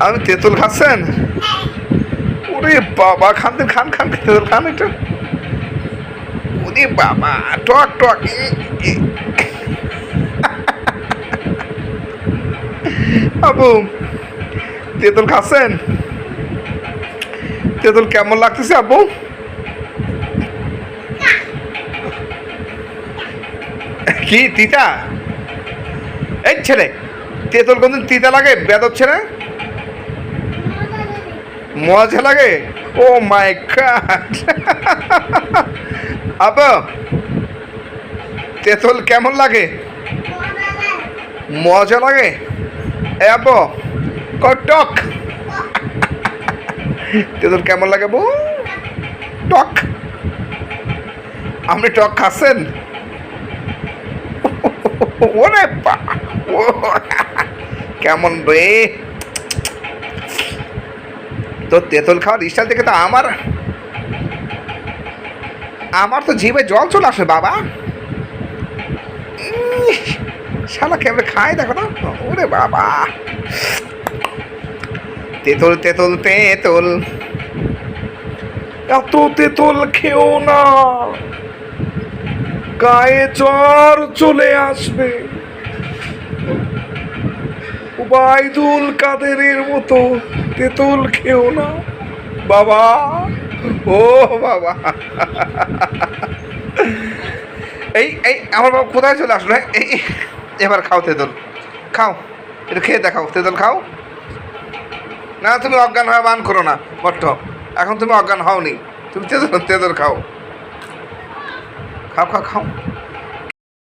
আপনি তেঁতুল খাচ্ছেন? ওরে বাবা, খান দিন, খান খান, তেঁতুল খান একটু। ওরে বাবা, টক টক। আবু, তেঁতুল খাচ্ছেন? তেঁতুল কেমন লাগতেছে আব্বু? কি তিতা? এই ছেলে, তেঁতুল কোনদিন তিতা লাগে? বেদব ছেলে, মজা লাগে। ও মাই গড। আব্বু, তেঁতুল কেমন লাগে? মজা লাগে। এ আব্বু, টক। তেঁতুল কেমন লাগে বউ? টক। আপনি টক খাচ্ছেন? ওরে কেমন রে! তো তেঁতুল খাওয়ার স্টাইল দেখে তো আমার আমার তো জিভে জল চলে আসে বাবা। শালা কেমন খায় দেখো না। ওরে বাবা, তেঁতুল তেঁতুল তেঁতুল। এত তেঁতুল খেও না, গায়ে জ্বর চলে আসবে। ওবায়দুল কাদেরের মতো তেঁতুল খেও না বাবা। ও বাবা, এই এই আমার বাবা কোথায় চলে আসলো? এই এবার খাও তেঁতুল, খাও, একটু খেয়ে দেখাও, তেঁতুল খাও। না, তুমি অজ্ঞান হওয়া বান করো না বট্ট, এখন তুমি অজ্ঞান হওনি, তুমি তেঁতুল তেঁতুল খাও, খাও খাও খাও।